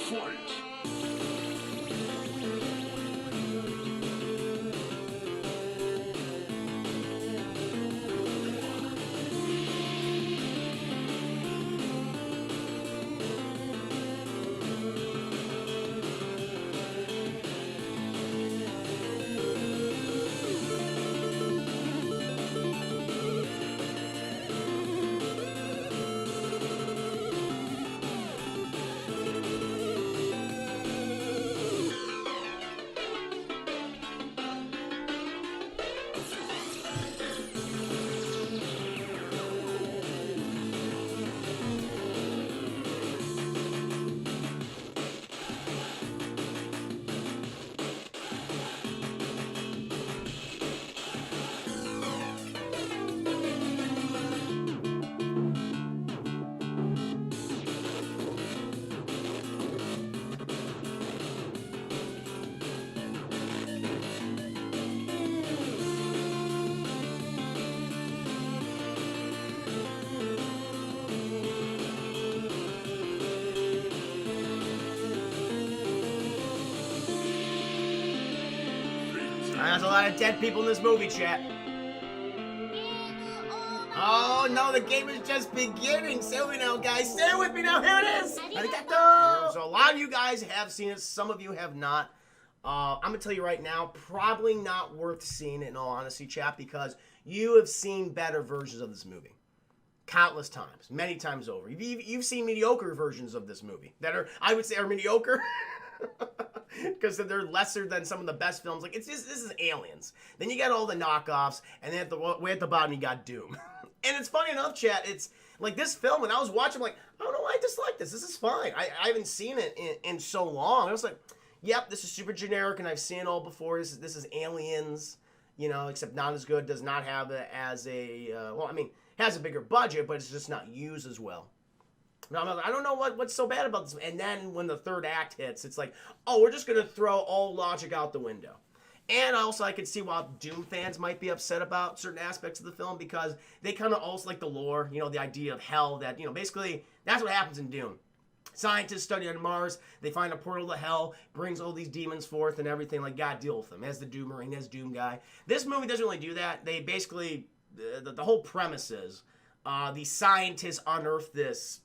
Fight! There's a lot of dead people in this movie, chat. Oh no, the game is just beginning. Stay with me now, guys. Stay with me now. Here it is. Arigato. So a lot of you guys have seen it. Some of you have not. I'm gonna tell you right now, probably not worth seeing it in all honesty, chat, because you have seen better versions of this movie. Countless times, many times over. You've seen mediocre versions of this movie that are, I would say, are mediocre. Because they're lesser than some of the best films. Like, it's just, this is Aliens. Then you got all the knockoffs, and then way at the bottom you got Doom. And it's funny enough, chat, it's like this film, when I was watching, I'm like, I don't know why I dislike this. This is fine. I haven't seen it in so long. I was like, yep, this is super generic, and I've seen it all before. This is Aliens, you know, except not as good. Does not have it as a, well, I mean, has a bigger budget, but it's just not used as well. I don't know what's so bad about this. And then when the third act hits, it's like, oh, we're just going to throw all logic out the window. And also, I could see why Doom fans might be upset about certain aspects of the film, because they kind of also like the lore, you know, the idea of hell, that, you know, basically that's what happens in Doom. Scientists study on Mars, they find a portal to hell, brings all these demons forth and everything, like, God, deal with them, as the Doom Marine, as Doom guy. This movie doesn't really do that. They basically, the whole premise is, the scientists unearth this,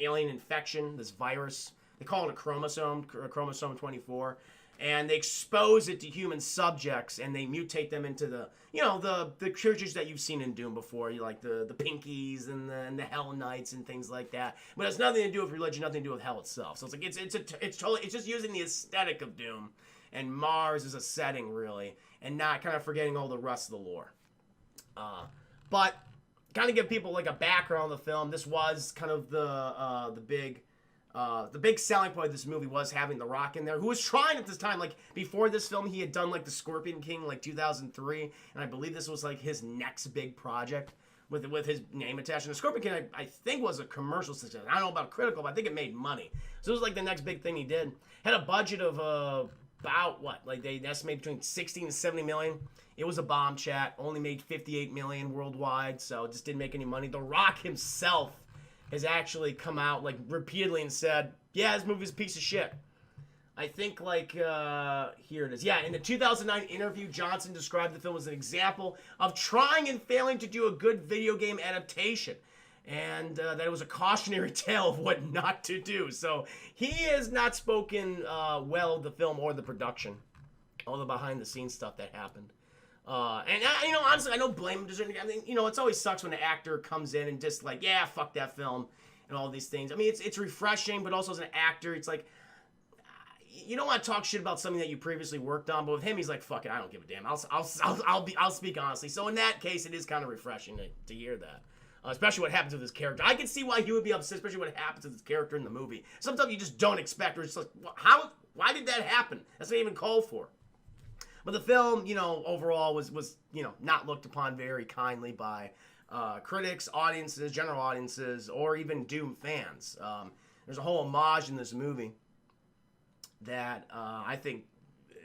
alien infection, this virus. They call it a chromosome 24, and they expose it to human subjects, and they mutate them into the, you know, the creatures that you've seen in Doom before, you like the Pinkies and the Hell Knights and things like that. But it's nothing to do with religion, nothing to do with hell itself. So it's like it's just using the aesthetic of Doom, and Mars is a setting really, and not kind of forgetting all the rest of the lore. But kind of give people like a background on the film. This was kind of the big selling point of this movie was having The Rock in there, who was trying at this time. Like, before this film, he had done like the Scorpion King, like 2003, and I believe this was like his next big project with his name attached. And the Scorpion King, I think, was a commercial success. I don't know about critical, but I think it made money. So it was like the next big thing he did. Had a budget of about what? Like, they estimate between 60 and 70 million. It was a bomb, chat. Only made 58 million worldwide, so it just didn't make any money. The Rock himself has actually come out like repeatedly and said, yeah, this movie's a piece of shit. I think, like, here it is. Yeah, in the 2009 interview, Johnson described the film as an example of trying and failing to do a good video game adaptation, and that it was a cautionary tale of what not to do. So he has not spoken well of the film or the production, all the behind-the-scenes stuff that happened. And you know, honestly, I don't blame him. I mean, you know, it's always sucks when an actor comes in and just like, yeah, fuck that film and all these things. I mean, it's refreshing, but also as an actor, it's like, you don't want to talk shit about something that you previously worked on. But with him, he's like, fuck it, I don't give a damn. I'll speak honestly. So in that case, it is kind of refreshing to hear that. Especially what happens with his character. I can see why he would be upset, especially what happens with his character in the movie. Sometimes you just don't expect, or it's like, why did that happen? That's not even called for. But the film, you know, overall was you know, not looked upon very kindly by critics, audiences, general audiences, or even Doom fans. There's a whole homage in this movie that I think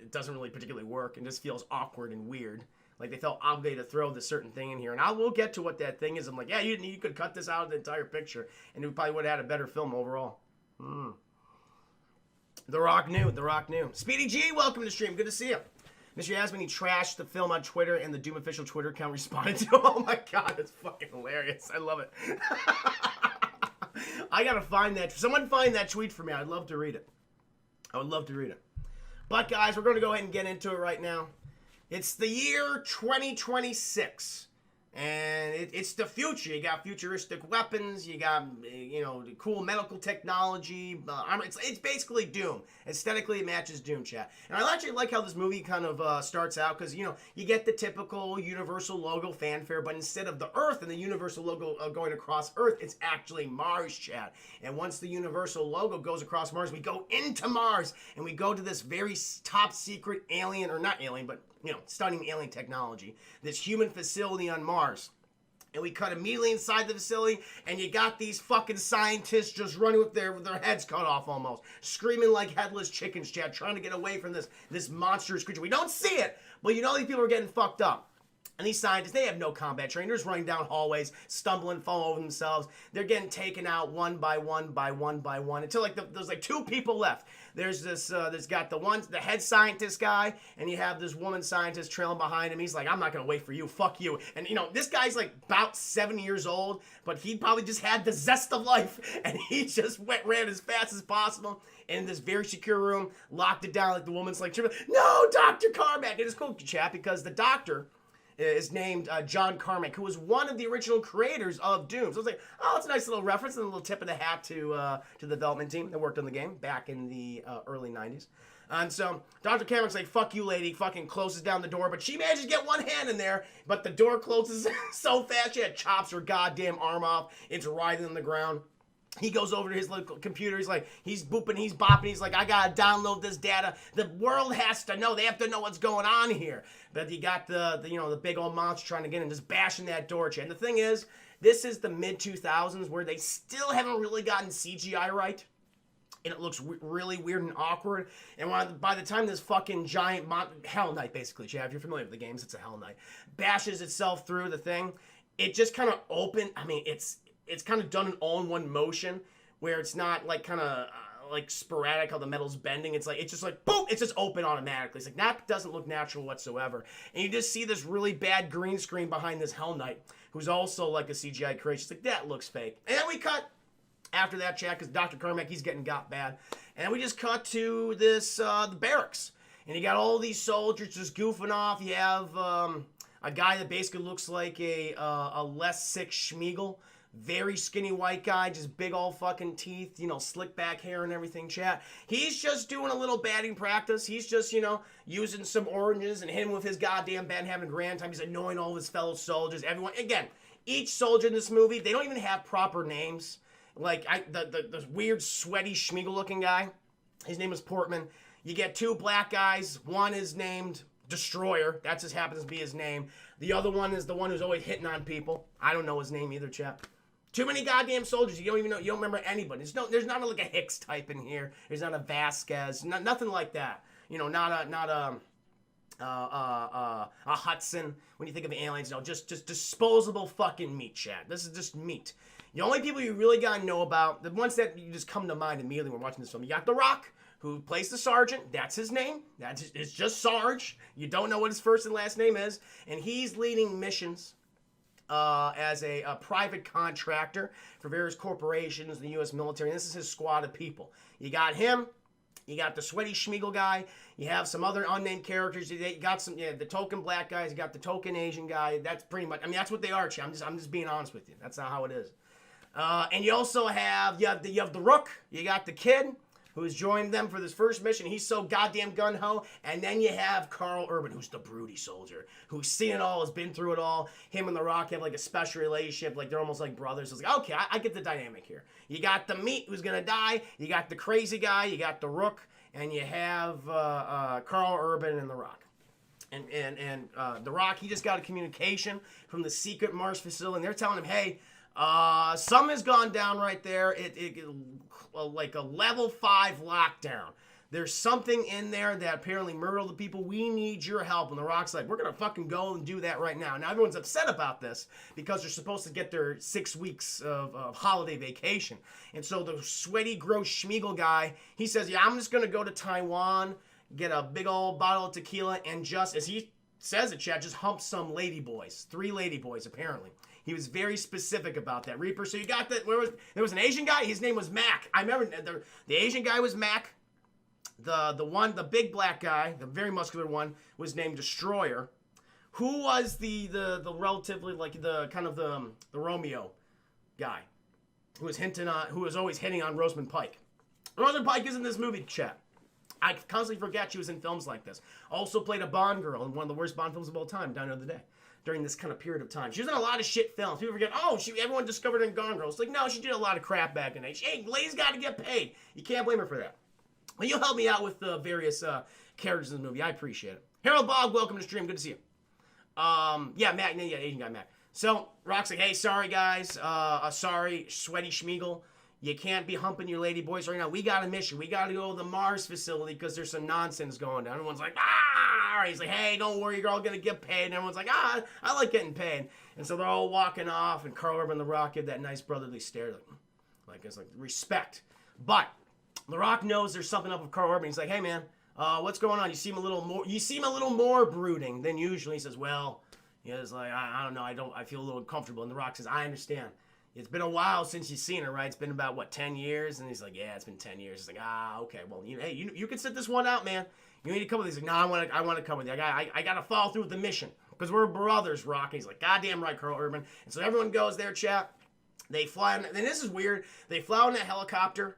it doesn't really particularly work, and just feels awkward and weird. Like, they felt obligated to throw this certain thing in here, and I will get to what that thing is. I'm like, yeah, you could cut this out of the entire picture, and it probably would have had a better film overall. The Rock knew. The Rock knew. Speedy G, welcome to the stream. Good to see you. Mr. Yasmin, he trashed the film on Twitter, and the Doom official Twitter account responded to him. Oh my god, that's fucking hilarious. I love it. I gotta find that. Someone find that tweet for me. I'd love to read it. I would love to read it. But guys, we're gonna go ahead and get into it right now. It's the year 2026. And it's the future. You got futuristic weapons. You got, cool medical technology. It's basically Doom. Aesthetically, it matches Doom, chat. And I actually like how this movie kind of starts out because, you get the typical Universal logo fanfare, but instead of the Earth and the Universal logo going across Earth, it's actually Mars, chat. And once the Universal logo goes across Mars, we go into Mars, and we go to this very top secret alien, or not alien, but stunning alien technology, this human facility on Mars. And we cut immediately inside the facility, and you got these fucking scientists just running with their heads cut off almost, screaming like headless chickens, chat, trying to get away from this monstrous creature. We don't see it, but these people are getting fucked up. And these scientists, they have no combat training. They're just running down hallways, stumbling, falling over themselves. They're getting taken out one by one until there's two people left. There's there's got the head scientist guy, and you have this woman scientist trailing behind him. He's like, I'm not gonna wait for you, fuck you. And this guy's like about 70 years old, but he probably just had the zest of life, and he just ran as fast as possible in this very secure room, locked it down. Like the woman's like, no, Dr. Carmack. It is cool, chat, because the doctor is named John Carmack, who was one of the original creators of Doom. So it's like, oh, it's a nice little reference and a little tip of the hat to the development team that worked on the game back in the early 90s. And so Dr. Carmack's like, fuck you, lady, fucking closes down the door, but she manages to get one hand in there, but the door closes so fast she chops her goddamn arm off. It's writhing on the ground. He goes over to his little computer. He's like, he's booping, he's bopping. He's like, I gotta download this data. The world has to know. They have to know what's going on here. But you got the big old monster trying to get in, just bashing that door. And the thing is, this is the mid 2000s where they still haven't really gotten CGI right. And it looks really weird and awkward. And by the time this fucking giant Hell Knight, basically, Chad, if you're familiar with the games, it's a Hell Knight, bashes itself through the thing, it just kind of opened. I mean, it's kind of done in all in one motion, where it's not like kind of like sporadic how the metal's bending. It's just like boom, it's just open automatically. It's like that doesn't look natural whatsoever. And you just see this really bad green screen behind this Hell Knight, who's also like a CGI creation. It's like, that looks fake. And then we cut after that, chat, because Dr. Carmack, he's getting got bad. And we just cut to this the barracks, and you got all these soldiers just goofing off. You have a guy that basically looks like a less sick Schmeagol. Very skinny white guy, just big old fucking teeth, slick back hair and everything, chat. He's just doing a little batting practice. He's just, using some oranges and hitting with his goddamn bat and having a grand time. He's annoying all of his fellow soldiers. Everyone, again, each soldier in this movie, they don't even have proper names. Like, the weird, sweaty, Schmeagol-looking guy, his name is Portman. You get two black guys. One is named Destroyer. That just happens to be his name. The other one is the one who's always hitting on people. I don't know his name either, chap. Too many goddamn soldiers. You don't even know. You don't remember anybody. There's not like a Hicks type in here. There's not a Vasquez. Nothing like that. Not a Hudson. When you think of aliens, just disposable fucking meat, chat. This is just meat. The only people you really gotta know about, the ones that you just come to mind immediately when watching this film, you got The Rock, who plays the sergeant. That's his name. It's just Sarge. You don't know what his first and last name is, and he's leading missions as a private contractor for various corporations, the U.S. military. And this is his squad of people. You got him. You got the sweaty Schmeagol guy. You have some other unnamed characters. You got the token black guys. You got the token Asian guy. That's pretty much. I mean, that's what they are. I'm just being honest with you. That's not how it is. And you also have the Rook. You got the kid who's joined them for this first mission. He's so goddamn gung-ho. And then you have Carl Urban, who's the broody soldier, who's seen it all, has been through it all. Him and The Rock have like a special relationship. Like, they're almost like brothers. So it's like, okay, I get the dynamic here. You got the meat who's going to die. You got the crazy guy. You got the Rook. And you have Carl Urban and The Rock. And The Rock, he just got a communication from the secret Mars facility. And they're telling him, hey, something has gone down right there. It like a level 5 lockdown. There's something in there that apparently murdered the people. We need your help. And The Rock's like, we're going to fucking go and do that right now. Now, everyone's upset about this because they're supposed to get their 6 weeks of holiday vacation. And so the sweaty, gross Schmiegel guy, he says, yeah, I'm just going to go to Taiwan, get a big old bottle of tequila, and just, as he says it, Chad, just hump some ladyboys. 3 ladyboys, apparently. He was very specific about that. Reaper, so you got that. There was an Asian guy. His name was Mac. I remember the Asian guy was Mac. The big black guy, the very muscular one, was named Destroyer. Who was the relatively like the kind of the Romeo guy, who was always hitting on Rosamund Pike. Rosamund Pike is in this movie, chat. I constantly forget she was in films like this. Also played a Bond girl in one of the worst Bond films of all time, Down the Other Day. During this kind of period of time, she was in a lot of shit films. People forget, everyone discovered her in Gone Girl. It's like, no, she did a lot of crap back in the day. Hey, ladies got to get paid. You can't blame her for that. Well, you'll help me out with the various characters in the movie. I appreciate it. Harold Bog, welcome to the stream. Good to see you. Yeah, Mac. Yeah, Asian guy, Mac. So, Rock's like, hey, sorry, guys. Sorry, sweaty Schmiegel. You can't be humping your lady boys right now. We got a mission. We got to go to the Mars facility because there's some nonsense going down. Everyone's like, ah! He's like, hey, don't worry. You're all going to get paid. And everyone's like, I like getting paid. And so they're all walking off, and Carl Urban and The Rock give that nice brotherly stare. Like it's like respect. But The Rock knows there's something up with Carl Urban. He's like, hey, man, what's going on? You seem a little more brooding than usually. He says, well, he's like, I don't know. I feel a little uncomfortable. And The Rock says, I understand. It's been a while since you've seen her, right? It's been about, 10 years? And he's like, yeah, it's been 10 years. He's like, okay. Well, hey, you can sit this one out, man. You need to come with me. He's like, no, I want to come with you. I got to follow through with the mission because we're brothers, Rock. And he's like, goddamn right, Carl Urban. And so everyone goes there, chat. They fly, and this is weird. They fly in a helicopter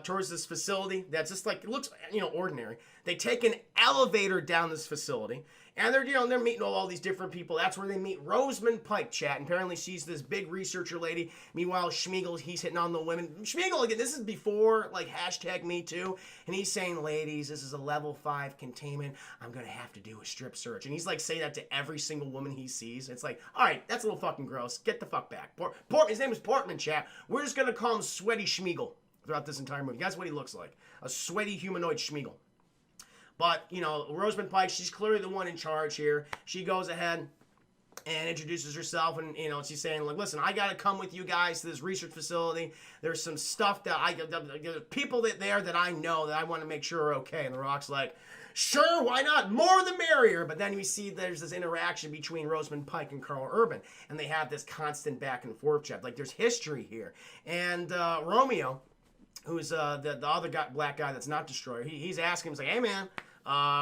towards this facility that's just like, it looks, ordinary. They take an elevator down this facility, and they're meeting all these different people. That's where they meet Rosamund Pike, chat. And apparently she's this big researcher lady. Meanwhile, Schmiegel, he's hitting on the women. Schmiegel, again, this is before, #MeToo. And he's saying, ladies, this is a level 5 containment. I'm going to have to do a strip search. And he's like saying that to every single woman he sees. It's like, all right, that's a little fucking gross. Get the fuck back. His name is Portman, chat. We're just going to call him Sweaty Schmiegel throughout this entire movie. That's what he looks like. A sweaty humanoid Schmiegel. But, Rosamund Pike, she's clearly the one in charge here. She goes ahead and introduces herself, and, she's saying, like, listen, I got to come with you guys to this research facility. There's some stuff that there's people there that I know that I want to make sure are okay. And The Rock's like, sure, why not? More the merrier. But then we see there's this interaction between Rosamund Pike and Carl Urban, and they have this constant back and forth chat. Like, there's history here. And Romeo, who's the other black guy that's not Destroyer, he's asking him, he's like, hey, man,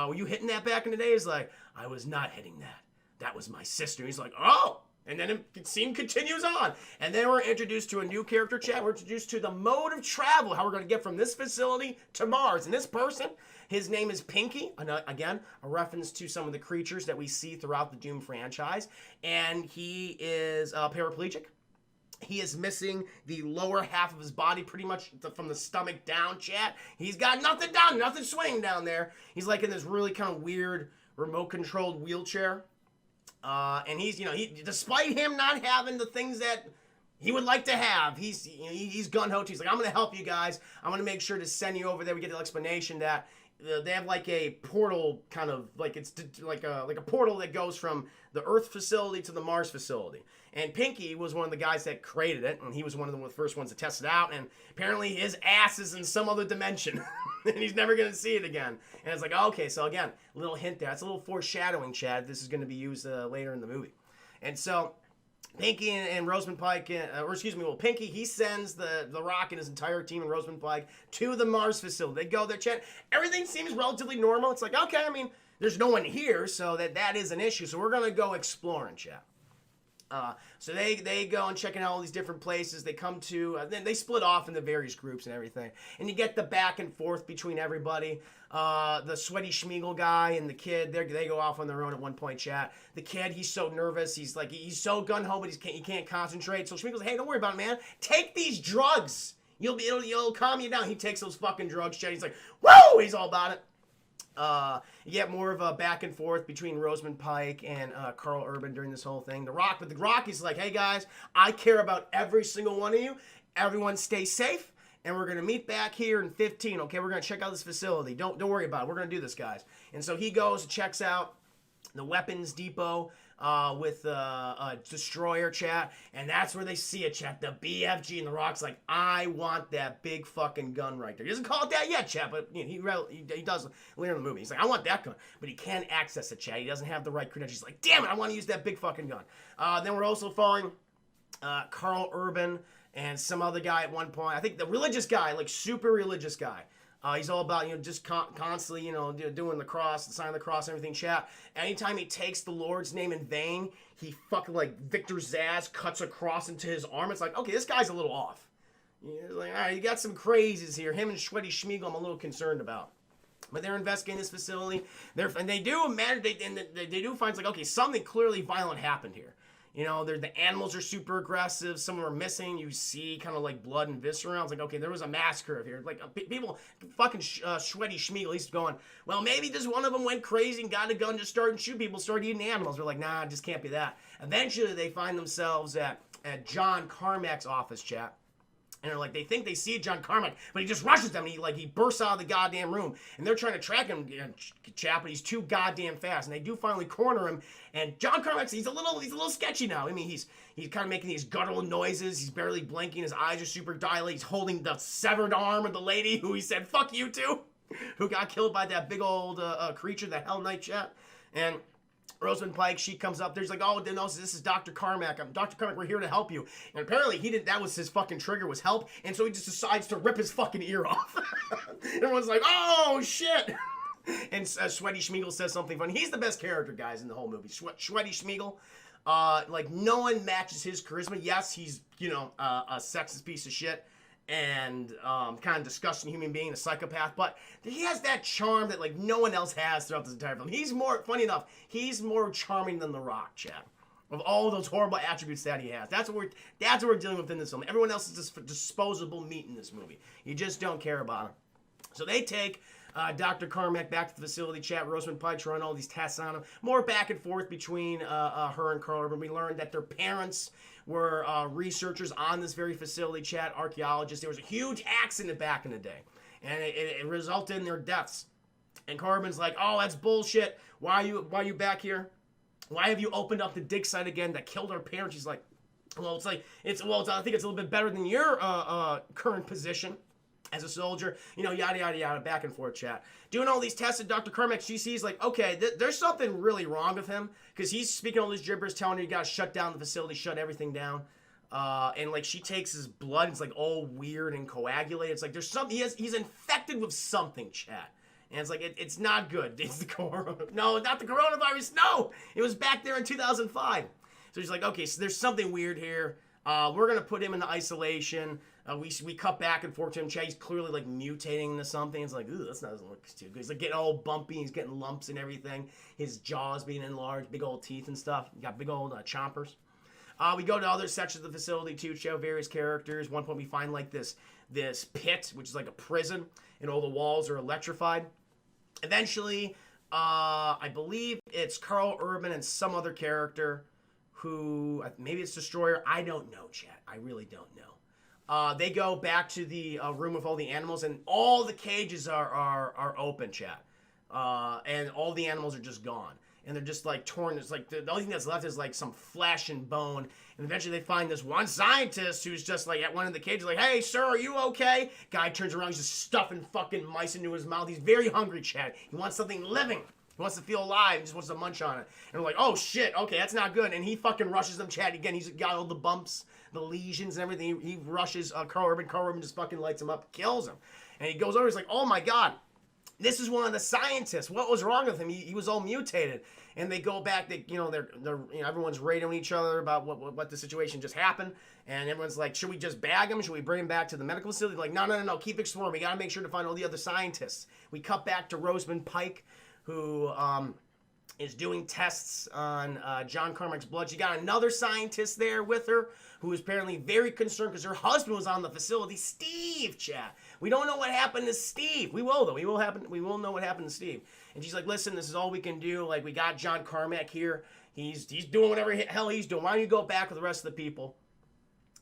were you hitting that back in the day? He's like, I was not hitting that. That was my sister. He's like, oh! And then the scene continues on. And then we're introduced to a new character, chat. We're introduced to the mode of travel, how we're going to get from this facility to Mars. And this person, his name is Pinky. Again, a reference to some of the creatures that we see throughout the Doom franchise. And he is paraplegic. He is missing the lower half of his body, pretty much from the stomach down, chat. He's got nothing down, nothing swinging down there. He's like in this really kind of weird remote-controlled wheelchair. And he's, despite him not having the things that he would like to have, he's gun-ho. He's like, I'm going to help you guys. I'm going to make sure to send you over there. We get the explanation that they have like a portal kind of, like it's like a portal that goes from the Earth facility to the Mars facility. And Pinky was one of the guys that created it, and he was one of the first ones to test it out, and apparently his ass is in some other dimension, and he's never going to see it again. And it's like, okay, so again, a little hint there. It's a little foreshadowing, Chad. This is going to be used later in the movie. And so Pinky and Rosamund Pike, Pinky, he sends the Rock and his entire team and Rosamund Pike to the Mars facility. They go there, Chad. Everything seems relatively normal. It's like, okay, I mean, there's no one here, so that is an issue. So we're going to go exploring, Chad. So they go and checking out all these different places. They come to, then they split off into various groups and everything. And you get the back and forth between everybody. The sweaty Schmiegel guy and the kid, they go off on their own at one point, chat. The kid, he's so nervous. He's so gun-ho, but he can't concentrate. So Schmiegel's like, hey, don't worry about it, man. Take these drugs. It'll calm you down. He takes those fucking drugs, chat. He's like, woo! He's all about it. You get more of a back and forth between Rosamund Pike and Carl Urban during this whole thing. The Rock is like, hey guys, I care about every single one of you. Everyone stay safe. and we're gonna meet back here in 15. Okay, we're gonna check out this facility. Don't worry about it. We're gonna do this, guys. And so he goes and checks out the weapons depot with a destroyer, chat, and that's where they see it, chat. The BFG, and the Rock's like, I want that big fucking gun right there. He doesn't call it that yet, chat, but you know, he does later in the movie. He's like, I want that gun, but he can't access it, chat. He doesn't have the right credentials. He's like, damn it, I want to use that big fucking gun. Then we're also following Carl Urban and some other guy at one point. I think the religious guy, like super religious guy. He's all about, you know, just constantly, you know, doing the cross, the sign of the cross, and everything, chat. Anytime he takes the Lord's name in vain, he fucking, like, Victor Zsasz cuts a cross into his arm. It's like, okay, this guy's a little off. He's like, all right, you got some crazes here. Him and Sweaty Schmiegel, I'm a little concerned about. But they're investigating this facility. And they do find, like, okay, something clearly violent happened here. You know, the animals are super aggressive. Some of them are missing. You see kind of like blood and viscera. It's like, okay, there was a massacre here. Like, people, fucking Sweaty Schmiegel, he's going, well, maybe just one of them went crazy and got a gun, just started shooting people, started eating animals. We're like, nah, it just can't be that. Eventually, they find themselves at John Carmack's office, chat. And they're like, they think they see John Carmack, but he just rushes them, and he bursts out of the goddamn room. And they're trying to track him, chap, but he's too goddamn fast. And they do finally corner him. And John Carmack, he's a little sketchy now. I mean, he's kind of making these guttural noises. He's barely blinking. His eyes are super dilated. He's holding the severed arm of the lady who he said, fuck you to, who got killed by that big old creature, the Hell Knight, chat. And Rosamund Pike, she comes up there. She's like, oh, no, this is Dr. Carmack. Dr. Carmack, we're here to help you. And apparently that was his fucking trigger, was help. And so he just decides to rip his fucking ear off. Everyone's like, oh, shit. And Sweaty Schmiegel says something funny. He's the best character, guys, in the whole movie. Sweaty Schmiegel. Like, no one matches his charisma. Yes, he's, you know, a sexist piece of shit. And kind of disgusting human being, a psychopath, but he has that charm that like no one else has throughout this entire film. He's more, funny enough, he's more charming than The Rock, chat. Of all those horrible attributes that he has, that's what we're dealing with in this film. Everyone else is just disposable meat in this movie. You just don't care about him. So they take Dr. Carmack back to the facility, chat. Rosamund Pike's running all these tests on him. More back and forth between her and Carl Urban. We learned that their parents were researchers on this very facility, chat, archaeologists. There was a huge accident back in the day, and it resulted in their deaths. And Carl Urban's like, oh, that's bullshit. Why are you back here? Why have you opened up the dig site again that killed our parents? She's like, well, I think it's a little bit better than your current position as a soldier, you know, yada, yada, yada, back and forth, chat. Doing all these tests, and Dr. Carmack, she sees, like, okay, there's something really wrong with him, because he's speaking all this gibberish, telling her you gotta shut down the facility, shut everything down. And, like, she takes his blood, and it's, like, all weird and coagulated. It's like, there's something, he's infected with something, chat. And it's like, it's not good. It's the no, not the coronavirus, no! It was back there in 2005. So she's like, okay, so there's something weird here. We're gonna put him into isolation. We cut back and forth to him. He's clearly like mutating into something. It's like, ooh, that doesn't look too good. He's like getting all bumpy. He's getting lumps and everything. His jaws being enlarged, big old teeth and stuff. You got big old chompers. We go to other sections of the facility too, show various characters. One point we find like this pit, which is like a prison, and all the walls are electrified. Eventually, I believe it's Carl Urban and some other character who, maybe it's Destroyer. I don't know, chat. I really don't know. They go back to the room with all the animals, and all the cages are open, chat. And all the animals are just gone. And they're just like torn. It's like the only thing that's left is like some flesh and bone. And eventually they find this one scientist who's just like at one of the cages, like, hey, sir, are you okay? Guy turns around, he's just stuffing fucking mice into his mouth. He's very hungry, chat. He wants something living. He wants to feel alive. He just wants to munch on it. And we're like, oh shit, okay, that's not good. And he fucking rushes them, chat. Again, he's got all the bumps, the lesions and everything. He rushes Carl Urban. Carl Urban just fucking lights him up, kills him. And he goes over, he's like, oh my god, this is one of the scientists. What was wrong with him? He was all mutated. And they go back. They're everyone's radioing each other about what the situation just happened. And everyone's like, should we just bag him? Should we bring him back to the medical facility? Like, no. Keep exploring. We got to make sure to find all the other scientists. We cut back to Rosamund Pike, who is doing tests on John Carmack's blood. She got another scientist there with her who is apparently very concerned because her husband was on the facility. Steve, chat. We don't know what happened to Steve. We will, though. We will know what happened to Steve. And she's like, listen, this is all we can do. Like, we got John Carmack here. He's doing whatever hell he's doing. Why don't you go back with the rest of the people?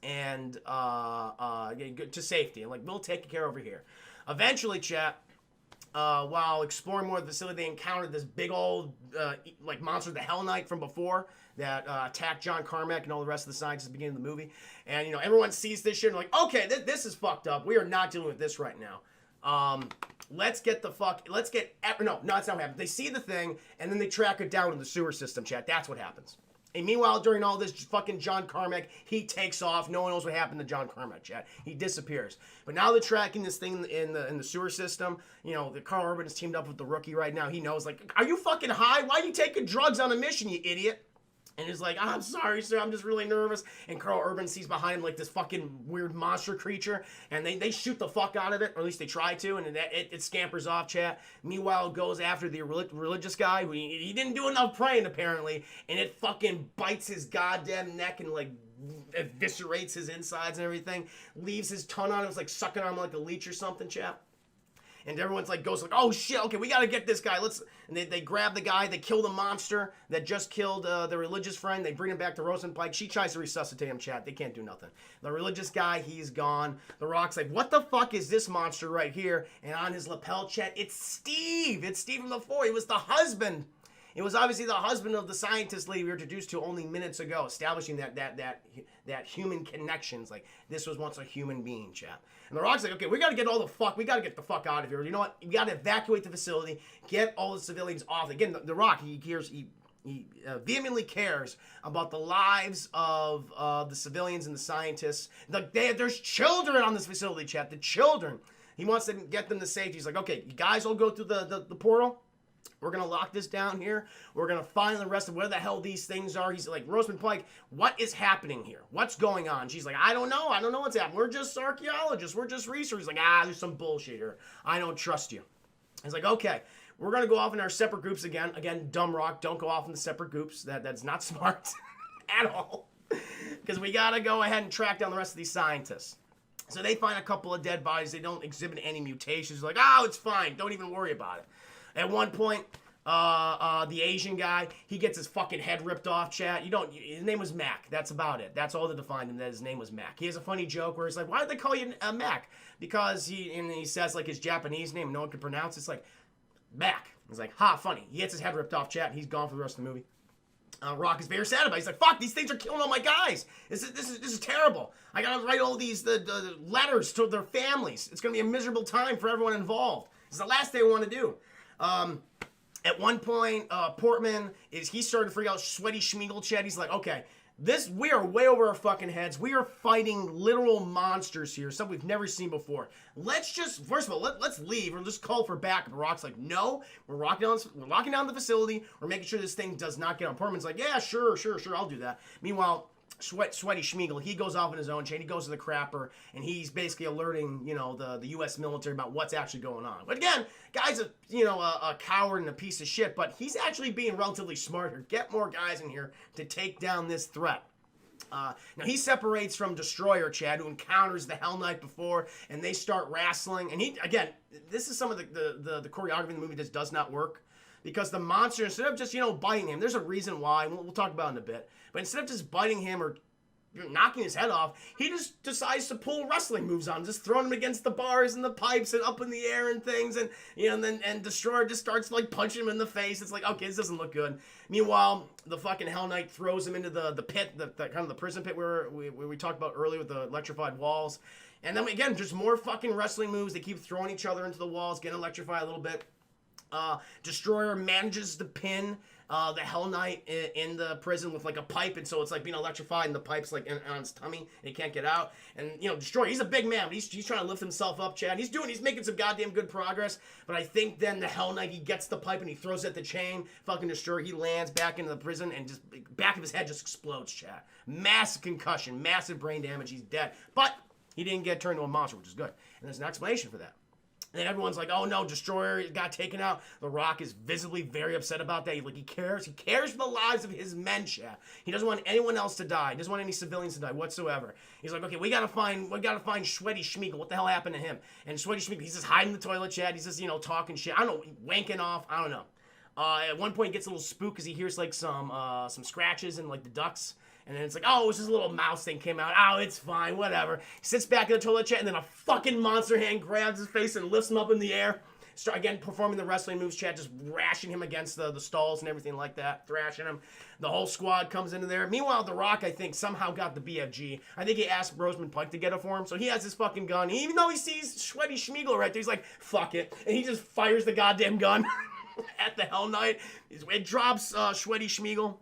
and to safety. Like, we'll take care over here. Eventually, chat, while exploring more of the facility, they encountered this big old like monster, the Hell Knight from before, that attacked John Carmack and all the rest of the scientists at the beginning of the movie. And everyone sees this shit and like, okay, this is fucked up. We are not dealing with this right now. Let's get no, that's not what happens. They see the thing and then they track it down in the sewer system, chat. That's what happens. And meanwhile, during all this, fucking John Carmack, he takes off. No one knows what happened to John Carmack, chat. He disappears. But now they're tracking this thing in the sewer system. The Carl Urban is teamed up with the rookie right now. He knows, like, are you fucking high? Why are you taking drugs on a mission, you idiot? And he's like, I'm sorry, sir, I'm just really nervous. And Carl Urban sees behind him, like, this fucking weird monster creature. And they shoot the fuck out of it, or at least they try to, and it scampers off, chat. Meanwhile, it goes after the religious guy, who he didn't do enough praying, apparently. And it fucking bites his goddamn neck and, like, eviscerates his insides and everything. Leaves his tongue on him. It's like sucking on him like a leech or something, chat. And everyone's like, goes like, oh shit, okay, we gotta get this guy. And they grab the guy, they kill the monster that just killed the religious friend. They bring him back to Rosamund Pike. She tries to resuscitate him, chat. They can't do nothing. The religious guy, he's gone. The Rock's like, what the fuck is this monster right here? And on his lapel, chat, it's Steve. It's Steve from the 4. He was the husband. It was obviously the husband of the scientist lady we were introduced to only minutes ago, establishing that human connections. Like, this was once a human being, chap. And the Rock's like, okay, we gotta get the fuck out of here. You know what? You gotta evacuate the facility, get all the civilians off. Again, the Rock, he vehemently cares about the lives of the civilians and the scientists. There's children on this facility, chat. The children. He wants to get them to safety. He's like, okay, you guys all go through the portal. We're going to lock this down here. We're going to find the rest of where the hell these things are. He's like, Rosamund Pike, what is happening here? What's going on? She's like, I don't know. I don't know what's happening. We're just archaeologists. We're just researchers. He's like, there's some bullshit here. I don't trust you. He's like, okay, we're going to go off in our separate groups again. Again, dumb Rock, don't go off in the separate groups. That's not smart at all. Because we got to go ahead and track down the rest of these scientists. So they find a couple of dead bodies. They don't exhibit any mutations. Like, it's fine. Don't even worry about it. At one point, the Asian guy, he gets his fucking head ripped off, chat. His name was Mac. That's about it. That's all that defined him, that his name was Mac. He has a funny joke where he's like, why did they call you Mac? Because he says, like, his Japanese name, no one can pronounce it. It's like, Mac. He's like, funny. He gets his head ripped off, chat. He's gone for the rest of the movie. Rock is very sad about it. He's like, fuck, these things are killing all my guys. This is terrible. I gotta write all these the letters to their families. It's gonna be a miserable time for everyone involved. It's the last thing I want to do. At one point, Portman he started to freak out. Sweaty Schmeagle, chat. He's like, okay, we are way over our fucking heads. We are fighting literal monsters here, something we've never seen before. Let's just, first of all, let's leave or just call for backup. Rock's like, no, we're locking down the facility. We're making sure this thing does not get on. Portman's like, yeah, sure, I'll do that. Meanwhile, Sweaty Schmeagle, he goes off on his own chain. He goes to the crapper, and he's basically alerting, the U.S. military about what's actually going on. But again, guy's a coward and a piece of shit, but he's actually being relatively smart here. Get more guys in here to take down this threat. Now, he separates from Destroyer, Chad, who encounters the Hell Knight before, and they start wrestling. And this is some of the choreography in the movie that does not work. Because the monster, instead of just, biting him, there's a reason why, we'll talk about it in a bit, but instead of just biting him or knocking his head off, he just decides to pull wrestling moves on him, just throwing him against the bars and the pipes and up in the air and things, and, and Destroyer just starts, like, punching him in the face. It's like, okay, this doesn't look good. Meanwhile, the fucking Hell Knight throws him into the pit, the kind of the prison pit where we talked about earlier with the electrified walls. And then, again, just more fucking wrestling moves. They keep throwing each other into the walls, getting electrified a little bit. Destroyer manages to pin the Hell Knight in the prison with like a pipe, and so it's like being electrified, and the pipe's like on his tummy, and he can't get out. And Destroyer, he's a big man, but he's trying to lift himself up, Chad. He's making some goddamn good progress. But I think then the Hell Knight, he gets the pipe and he throws it at the chain. Fucking Destroyer, he lands back into the prison, and just back of his head just explodes, Chad. Massive concussion, massive brain damage. He's dead, but he didn't get turned into a monster, which is good. And there's an explanation for that. And everyone's like, oh no, Destroyer got taken out. The Rock is visibly very upset about that. He cares for the lives of his men, Chad. He doesn't want anyone else to die. He doesn't want any civilians to die whatsoever. He's like, okay, we gotta find Sweaty Schmeagle. What the hell happened to him? And Sweaty Schmeagle, he's just hiding in the toilet, Chad. He's just, talking shit. I don't know, wanking off. I don't know. At one point, he gets a little spooked because he hears like some scratches and like the ducts. And then it's like, oh, it was just a little mouse thing came out. Oh, it's fine, whatever. He sits back in the toilet chat, and then a fucking monster hand grabs his face and lifts him up in the air. Start again performing the wrestling moves, chat, just rashing him against the stalls and everything like that, thrashing him. The whole squad comes into there. Meanwhile, The Rock, I think, somehow got the BFG. I think he asked Rosamund Pike to get it for him, so he has his fucking gun. Even though he sees Sweaty Schmeagol right there, he's like, fuck it. And he just fires the goddamn gun at the Hell Knight. It drops Sweaty Schmeagol.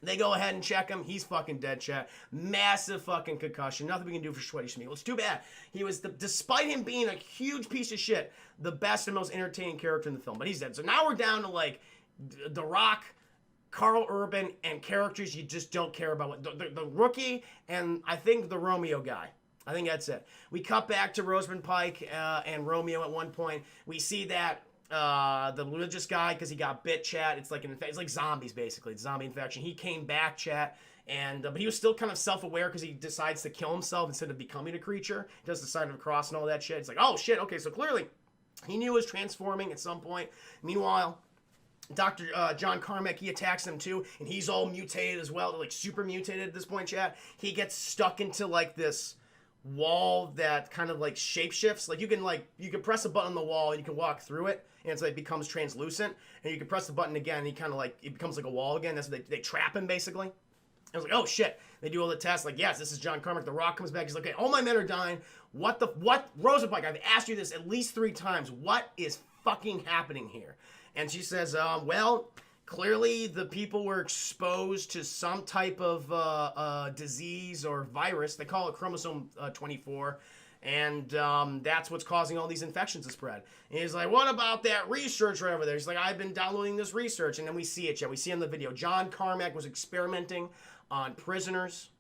They go ahead and check him. He's fucking dead, chat. Massive fucking concussion. Nothing we can do for Sweaty Schmeagol. It's too bad. He was, despite him being a huge piece of shit, the best and most entertaining character in the film. But he's dead. So now we're down to, like, The Rock, Carl Urban, and characters you just don't care about. The rookie, and I think the Romeo guy. I think that's it. We cut back to Rosamund Pike and Romeo at one point. We see that the religious guy, because he got bit, chat. It's like it's like zombies, basically. It's zombie infection. He came back, chat, and but he was still kind of self-aware because he decides to kill himself instead of becoming a creature. He does the sign of a cross and all that shit. It's like, oh shit, okay, so clearly he knew he was transforming at some point. Meanwhile, Dr. John Carmack, he attacks them too, and he's all mutated as well, like super mutated at this point, chat. He gets stuck into like this wall that kind of like shapeshifts. Like you can press a button on the wall and you can walk through it, and it's like becomes translucent, and you can press the button again and he kind of like it becomes like a wall again. That's what they trap him basically. I was like, oh shit. They do all the tests, like, yes, this is John Carmack. The Rock comes back, he's like, okay, all my men are dying. What Rosamund Pike, I've asked you this at least 3 times. What is fucking happening here? And she says, well, clearly the people were exposed to some type of disease or virus. They call it chromosome 24. And that's what's causing all these infections to spread. And he's like, what about that research right over there? He's like, I've been downloading this research. And then we see it, yeah. We see in the video, John Carmack was experimenting on prisoners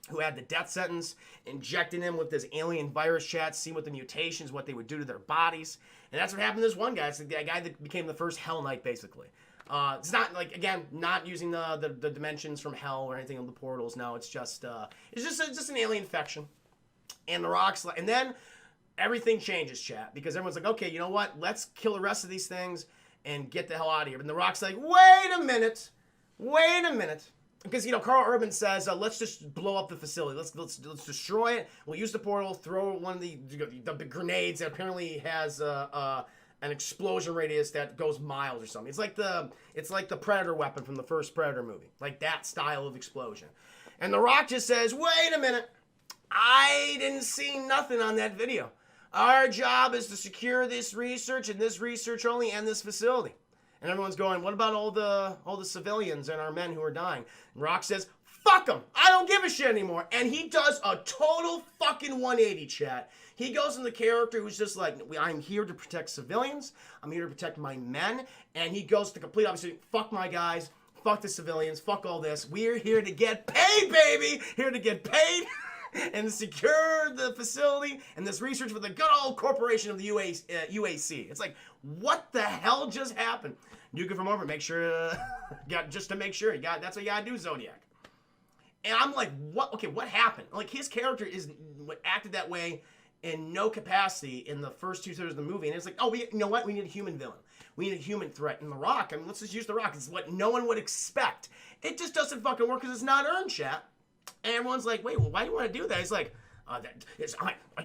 who had the death sentence, injecting them with this alien virus, chat, seeing what the mutations, what they would do to their bodies. And that's what happened to this one guy. It's the guy that became the first Hell Knight, basically. It's not like, again, not using the dimensions from hell or anything on the portals. No, it's just an alien infection. And The Rock's like, and then everything changes, chat, because everyone's like, okay, you know what? Let's kill the rest of these things and get the hell out of here. And The Rock's like, wait a minute. Because, you know, Carl Urban says, let's just blow up the facility. Let's destroy it. We'll use the portal, throw one of the grenades that apparently has an explosion radius that goes miles or something. It's like the Predator weapon from the first Predator movie. Like that style of explosion. And The Rock just says, wait a minute. I didn't see nothing on that video. Our job is to secure this research and this research only and this facility. And everyone's going, what about all the civilians and our men who are dying? And Rock says, fuck them. I don't give a shit anymore. And he does a total fucking 180, chat. He goes in the character who's just like, I'm here to protect civilians. I'm here to protect my men. And he goes to complete opposite. Fuck my guys. Fuck the civilians. Fuck all this. We're here to get paid, baby. Here to get paid. And secure the facility and this research for the good old corporation of the UAC. It's like, what the hell just happened? Nuke it from over. Make sure, just to make sure. That's what you gotta do, Zodiac. And I'm like, what? Okay, what happened? Like, his character acted that way in no capacity in the first 2/3 of the movie. And it's like, oh, you know what? We need a human villain. We need a human threat. And The Rock, I mean, let's just use The Rock. It's what no one would expect. It just doesn't fucking work because it's not earned, chat. And everyone's like, wait, well, why do you want to do that? He's like, are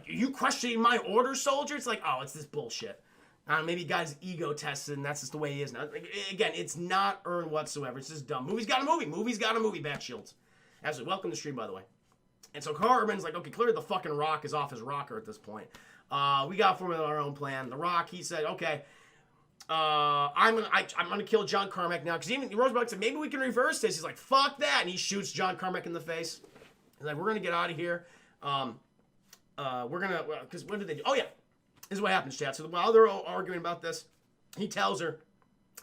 you questioning my order, soldier? It's like, oh, it's this bullshit. Maybe guy's ego tested, and that's just the way he is now. Again, it's not earned whatsoever. It's just dumb. Movie's got a movie. Movie's got a movie, Bat Shields. Absolutely. Welcome to the stream, by the way. And so Carl Urban's like, okay, clearly the fucking Rock is off his rocker at this point. We got to formulate our own plan. The Rock, he said, okay, I'm gonna kill John Carmack now, because even Rosenberg said maybe we can reverse this. He's like, fuck that, and he shoots John Carmack in the face. He's like, we're gonna get out of here. We're gonna, because what did they do? Oh yeah, this is what happens, chat. So while they're all arguing about this, he tells her,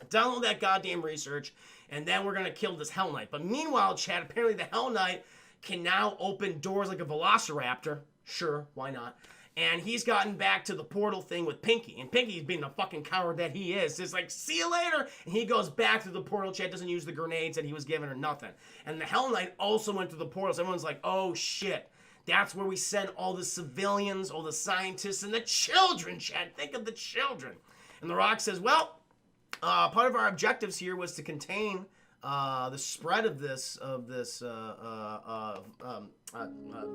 download that goddamn research, and then we're gonna kill this Hell Knight. But meanwhile, chat, apparently the Hell Knight can now open doors like a velociraptor. Sure, why not? And he's gotten back to the portal thing with Pinky. And Pinky's being the fucking coward that he is. It's like, see you later. And he goes back to the portal. Chat doesn't use the grenades that he was given or nothing. And the Hell Knight also went to the portal. So everyone's like, oh shit. That's where we send all the civilians, all the scientists, and the children, Chad. Think of the children. And The Rock says, well, part of our objectives here was to contain the spread of this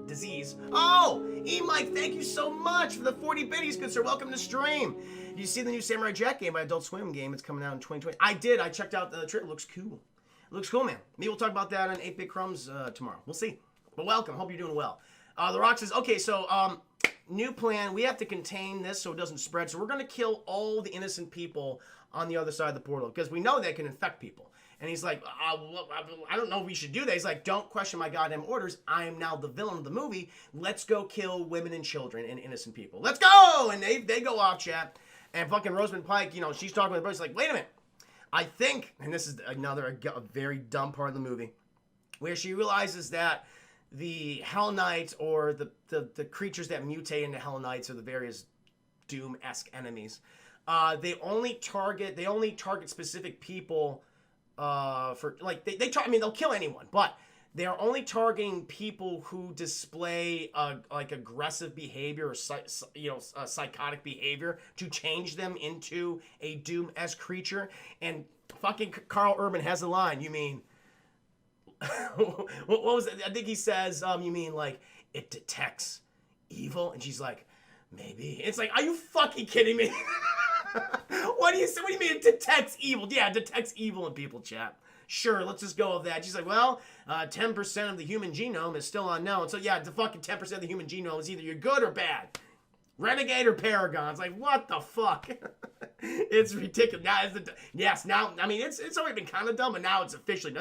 disease. Oh, E-Mike, thank you so much for the 40 biddies, good sir. Welcome to stream. Did you see the new Samurai Jack game by Adult Swim game? It's coming out in 2020. I did. I checked out the trailer. It looks cool. It looks cool, man. Maybe we'll talk about that on 8-Bit Crumbs tomorrow. We'll see. But welcome. Hope you're doing well. The Rock says, okay, so new plan. We have to contain this so it doesn't spread. So we're going to kill all the innocent people on the other side of the portal because we know they can infect people. And he's like, I don't know if we should do that. He's like, don't question my goddamn orders. I am now the villain of the movie. Let's go kill women and children and innocent people. Let's go! And they go off, chat. And fucking Rosamund Pike, you know, she's talking with the brother. She's like, wait a minute. I think, and this is another a very dumb part of the movie, where she realizes that the Hell Knights or the creatures that mutate into Hell Knights or the various Doom-esque enemies, they only target specific people for like I mean they'll kill anyone, but they're only targeting people who display like aggressive behavior or psychotic behavior to change them into a Doom-esque creature. And fucking Carl Urban has a line. You mean what was it? I think he says you mean like it detects evil? And she's like, maybe. It's like, are you fucking kidding me? What do you say? What do you mean it detects evil? Yeah, it detects evil in people, chat. Sure, let's just go with that. She's like, well, 10% of the human genome is still unknown. So yeah, the fucking 10% of the human genome is either you're good or bad. Renegade or Paragon. It's like, what the fuck? It's ridiculous. Now, I mean, it's already been kind of dumb, but now it's officially.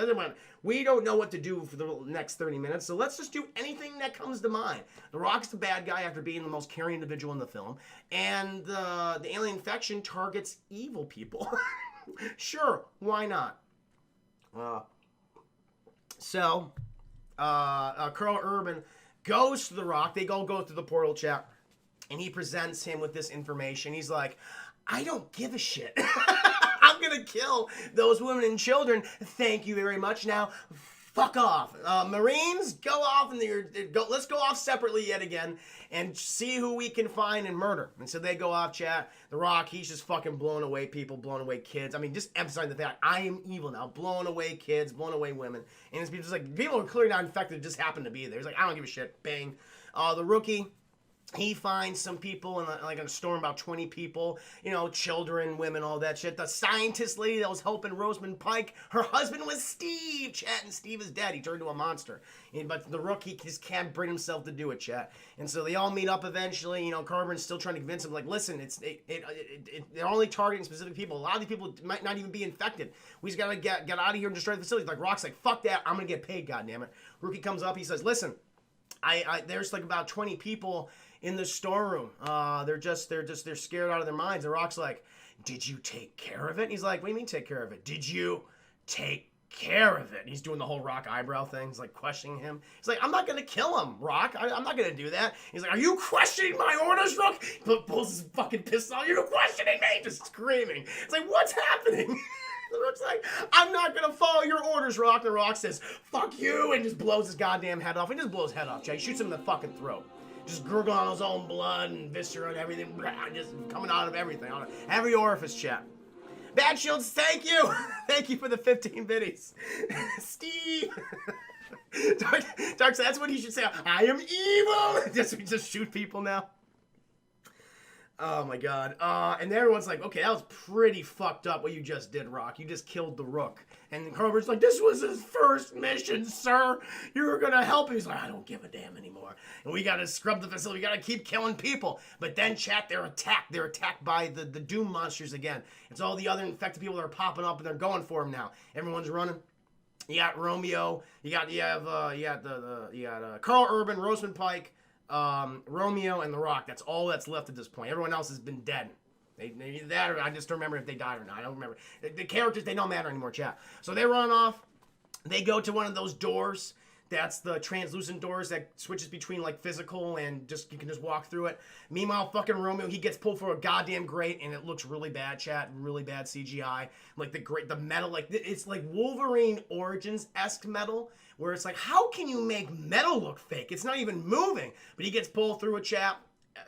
We don't know what to do for the next 30 minutes, so let's just do anything that comes to mind. The Rock's the bad guy after being the most caring individual in the film, and the alien infection targets evil people. Sure, why not? So, Carl Urban goes to the Rock. They go through the portal, chat. And he presents him with this information. He's like, I don't give a shit. I'm going to kill those women and children. Thank you very much. Now, fuck off. Marines, go off. Let's go off separately yet again and see who we can find and murder. And so they go off, chat. The Rock, he's just fucking blowing away people, blowing away kids. I mean, just emphasizing the fact, I am evil now. Blowing away kids, blowing away women. And it's just like, people are clearly not infected, just happen to be there. He's like, I don't give a shit. Bang. The Rookie, he finds some people in a storm, about 20 people, you know, children, women, all that shit. The scientist lady that was helping Rosamund Pike, her husband was Steve, chat, and Steve is dead. He turned into a monster. But the Rookie just can't bring himself to do it, chat. And so they all meet up eventually. You know, Carber's still trying to convince him, like, listen, they're only targeting specific people. A lot of these people might not even be infected. We just gotta get out of here and destroy the facility. Like, Rock's like, fuck that, I'm gonna get paid, goddammit. Rookie comes up, he says, listen, there's like about 20 people in the storeroom. They're scared out of their minds. The Rock's like, did you take care of it? And he's like, what do you mean take care of it? Did you take care of it? And he's doing the whole Rock eyebrow thing. He's like questioning him. He's like, I'm not going to kill him, Rock. I'm not going to do that. He's like, are you questioning my orders, Rock? He pulls his fucking pistol out. You're questioning me? Just screaming. It's like, what's happening? The Rock's like, I'm not going to follow your orders, Rock. And the Rock says, fuck you, and just blows his goddamn head off. He just blows his head off, Jay. He shoots him in the fucking throat. Just gurgling on his own blood and viscera and everything. Just coming out of everything. Every orifice, chat. Bad Shields, thank you. Thank you for the 15 biddies. Steve. Dark, that's what he should say. I am evil. Just shoot people now. Oh my god. And everyone's like, okay, that was pretty fucked up what you just did, Rock. You just killed the Rook. And Carver's like, this was his first mission, sir. You were gonna help him. He's like, I don't give a damn anymore. And we gotta scrub the facility. We gotta keep killing people. But then, chat, they're attacked. They're attacked by the Doom monsters again. It's all the other infected people that are popping up and they're going for him now. Everyone's running. You got Romeo. You got Carl Urban, Rosamund Pike, Romeo, and The Rock. That's all that's left at this point. Everyone else has been dead. They that, or I just don't remember if they died or not. I don't remember. The characters, they don't matter anymore, chat. So they run off. They go to one of those doors. That's the translucent doors that switches between like physical and just you can just walk through it. Meanwhile, fucking Romeo, he gets pulled for a goddamn grate and it looks really bad, chat. Really bad CGI. Like the metal, like it's like Wolverine Origins-esque metal, where it's like, how can you make metal look fake? It's not even moving. But he gets pulled through a, chat.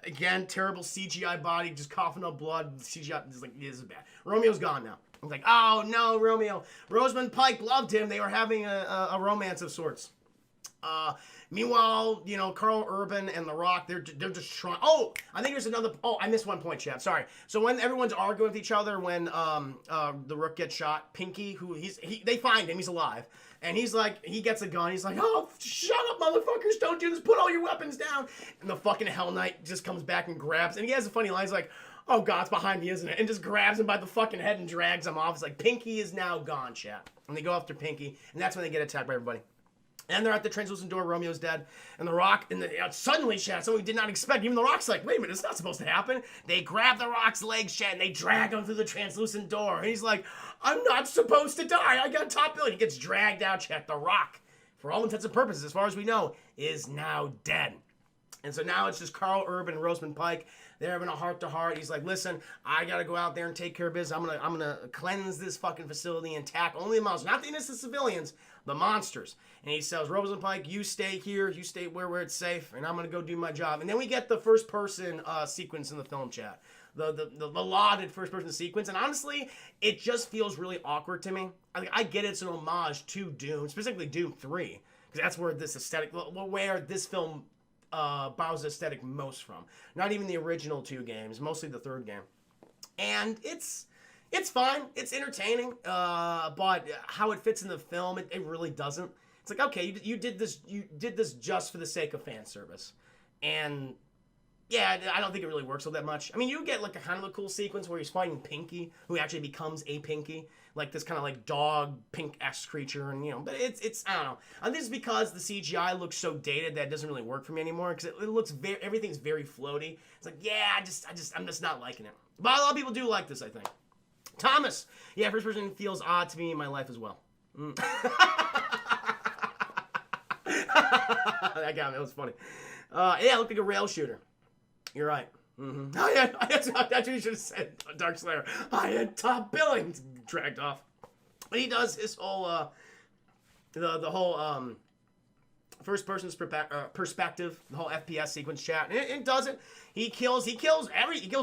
Again, terrible CGI body, just coughing up blood. CGI is like, this is bad. Romeo's gone now. I'm like, oh no, Romeo. Rosamund Pike loved him. They were having a romance of sorts. Meanwhile, you know, Carl Urban and The Rock, they're just trying. Oh, I think there's another. Oh, I missed one point, Chad. Sorry. So when everyone's arguing with each other, when the Rook gets shot, Pinky, they find him, he's alive, and he's like, he gets a gun. He's like, oh, shut up, motherfuckers! Don't do this. Put all your weapons down. And the fucking Hell Knight just comes back and grabs, and he has a funny line. He's like, oh God, it's behind me, isn't it? And just grabs him by the fucking head and drags him off. It's like, Pinky is now gone, Chad. And they go after Pinky, and that's when they get attacked by everybody. And they're at the translucent door. Romeo's dead. And The Rock, suddenly, Chad, something we did not expect. Even The Rock's like, wait a minute, it's not supposed to happen. They grab The Rock's legs, Chad, and they drag him through the translucent door. And he's like, I'm not supposed to die. I got top billing. He gets dragged out, Chad. The Rock, for all intents and purposes, as far as we know, is now dead. And so now it's just Carl Urban and Rosamund Pike. They're having a heart-to-heart. He's like, listen, I got to go out there and take care of business. I'm gonna cleanse this fucking facility and attack only the monsters. Not the innocent civilians, the monsters. And he tells Rosamund Pike, you stay here. You stay where it's safe, and I'm going to go do my job. And then we get the first-person sequence in the film, chat. The lauded first-person sequence. And honestly, it just feels really awkward to me. I get it's an homage to Doom, specifically Doom 3. Because that's where this aesthetic, where this film borrows the aesthetic most from. Not even the original 2 games, mostly the 3rd game. And it's fine. It's entertaining. But how it fits in the film, it really doesn't. It's like, okay, you did this just for the sake of fan service. And yeah, I don't think it really works all that much. I mean, you get like a kind of a cool sequence where he's fighting Pinky, who actually becomes a Pinky, like this kind of like dog pink-esque creature, and you know, but it's I don't know. I think it's because the CGI looks so dated that it doesn't really work for me anymore, because it looks everything's very floaty. It's like, yeah, I'm just not liking it. But a lot of people do like this, I think. Thomas, yeah, first person feels odd to me in my life as well. That got me. That was funny. Yeah, it looked like a rail shooter. You're right. Mm-hmm. Oh, yeah, that's what you should have said, Dark Slayer. I had top billing. Dragged off. But he does his whole, the whole, first person's perspective, the whole FPS sequence, chat. And it does it. He kills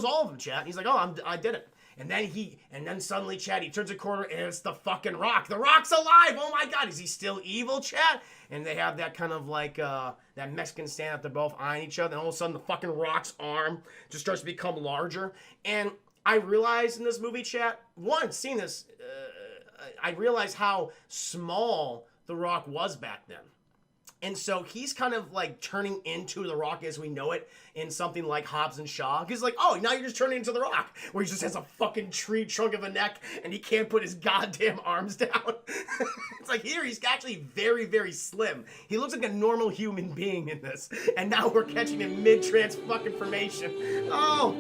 all of them, chat. And he's like, oh, I did it. And then suddenly, Chad, he turns a corner, and it's the fucking Rock. The Rock's alive! Oh my God, is he still evil, Chad? And they have that kind of like, that Mexican stand up, they're both eyeing each other, and all of a sudden the fucking Rock's arm just starts to become larger. And I realized in this movie, Chad, seeing this, I realized how small the Rock was back then. And so he's kind of like turning into the Rock as we know it in something like Hobbs and Shaw. He's like, oh, now you're just turning into the Rock, where he just has a fucking tree trunk of a neck and he can't put his goddamn arms down. It's like here, he's actually very, very slim. He looks like a normal human being in this. And now we're catching him mid-trans fucking formation. Oh.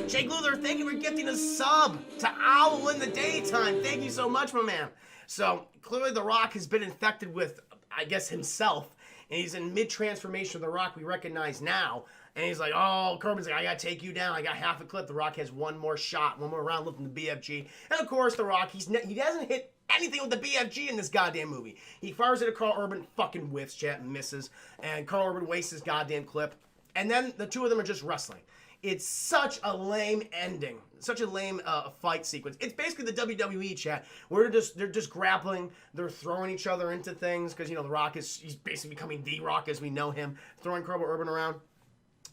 Jake Luther, thank you for gifting a sub to Owl in the Daytime. Thank you so much, my man. So clearly the Rock has been infected with, I guess, himself, and he's in mid-transformation of the Rock we recognize now, and he's like, oh, Corbin's like, I gotta take you down, I got half a clip. The Rock has one more shot, one more round left in the BFG, and of course, the Rock, he hasn't hit anything with the BFG in this goddamn movie. He fires it at Carl Urban, fucking whiffs, chat, and misses, and Carl Urban wastes his goddamn clip, and then the two of them are just wrestling. It's such a lame ending. Such a lame fight sequence. It's basically the WWE, chat, where they're just grappling. They're throwing each other into things because, you know, the Rock he's basically becoming the Rock as we know him, throwing Carl Urban around.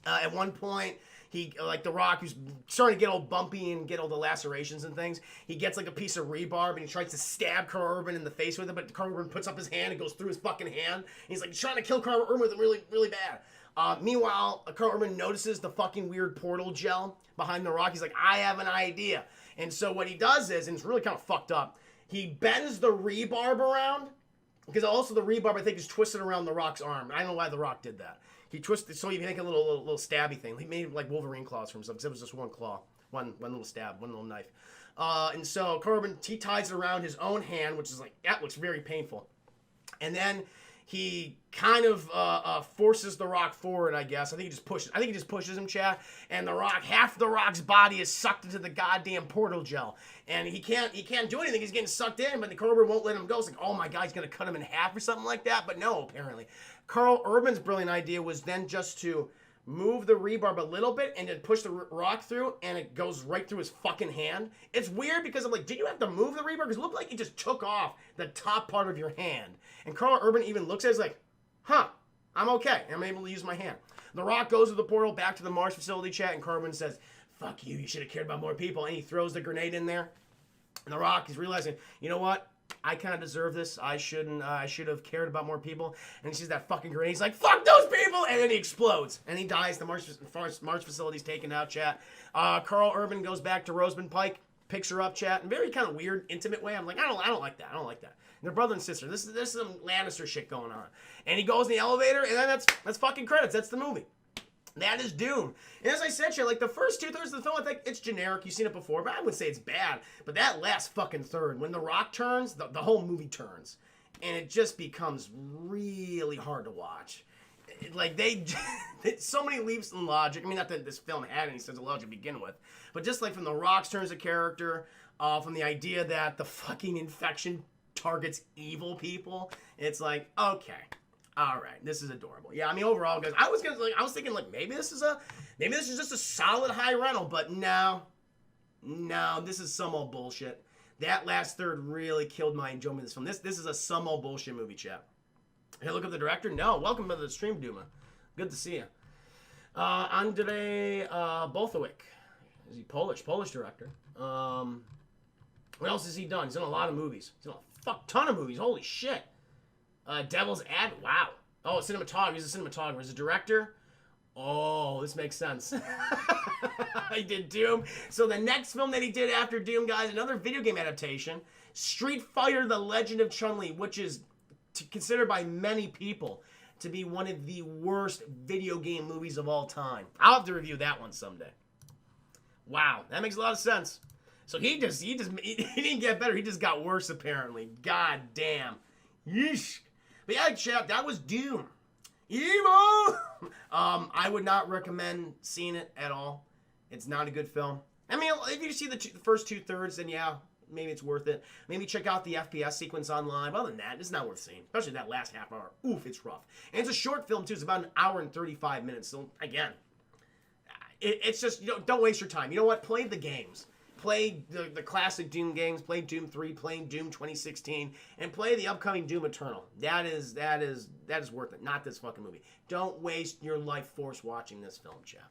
At one point, the Rock, who's starting to get all bumpy and get all the lacerations and things, he gets like a piece of rebarb and he tries to stab Carl Urban in the face with it, but Carl Urban puts up his hand and goes through his fucking hand. And he's like trying to kill Carl Urban with it really, really bad. Meanwhile, Carl Urban notices the fucking weird portal gel behind the Rock. He's like, I have an idea. And so what he does is, and it's really kind of fucked up, he bends the rebarb around, because also the rebarb, I think, is twisted around the Rock's arm. I don't know why the Rock did that. He twisted, so he made a little stabby thing. He made like Wolverine claws for himself, because it was just one claw, one little stab, one little knife. And so Carl Urban, he ties it around his own hand, which is like, that looks very painful. And then he kind of forces the Rock forward, I guess. I think he just pushes him, chat. And the Rock, half the Rock's body is sucked into the goddamn portal gel. And he can't do anything. He's getting sucked in, but the Carl Urban won't let him go. It's like, oh my God, he's going to cut him in half or something like that. But no, apparently. Carl Urban's brilliant idea was then just to move the rebar a little bit and then push the rock through, and it goes right through his fucking hand. It's weird because I'm like, did you have to move the rebar? Because it looked like it just took off the top part of your hand. And Carl Urban even looks at it like, huh, I'm okay. I'm able to use my hand. The Rock goes to the portal back to the Mars facility chat, and Carl Urban says, fuck you, you should have cared about more people. And he throws the grenade in there. And The Rock is realizing, you know what? I kind of deserve this. I should have cared about more people. And he sees that fucking grenade. He's like, fuck those people! And then he explodes. And he dies. The Mars facility's taken out, chat. Carl Urban goes back to Rosamund Pike, picks her up, chat, in a very kind of weird, intimate way. I'm like, I don't like that. I don't like that. And they're brother and sister. This is some Lannister shit going on. And he goes in the elevator, and then that's fucking credits. That's the movie. That is Doom. And as I said, shit, like the first 2/3 of the film, I think it's generic. You've seen it before, but I wouldn't say it's bad. But that last fucking third, when The Rock turns, the whole movie turns. And it just becomes really hard to watch. Like, so many leaps in logic. I mean, not that this film had any sense of logic to begin with. But just like from The Rock's turns of character, from the idea that the fucking infection targets evil people, it's like, okay. All right, this is adorable. Yeah, I mean, overall, guys, I was thinking like maybe this is just a solid high rental, but no, this is some old bullshit. That last third really killed my enjoyment of this film. This is a some old bullshit movie, chat. Hey, look at the director. No, welcome to the stream, Duma. Good to see you. Andrzej Bolthowick. Is he Polish? Polish director. What else has he done? He's done a lot of movies. He's done a fuck ton of movies. Holy shit. Devil's Advocate. Wow. Oh, cinematographer. He's a cinematographer. He's a director. Oh, this makes sense. He did Doom. So the next film that he did after Doom, guys, another video game adaptation, Street Fighter: The Legend of Chun-Li, which is considered by many people to be one of the worst video game movies of all time. I'll have to review that one someday. Wow, that makes a lot of sense. So he didn't get better. He just got worse, apparently. God damn. Yeesh. But yeah, chat, that was Doom. Evil! I would not recommend seeing it at all. It's not a good film. I mean, if you see the first 2/3, then yeah, maybe it's worth it. Maybe check out the FPS sequence online. But other than that, it's not worth seeing. Especially that last half hour. Oof, it's rough. And it's a short film, too. It's about 1 hour and 35 minutes. So, again, it's just, don't waste your time. You know what? Play the games. Play the classic Doom games, play Doom 3, play Doom 2016, and play the upcoming Doom Eternal. That is worth it. Not this fucking movie. Don't waste your life force watching this film, chat.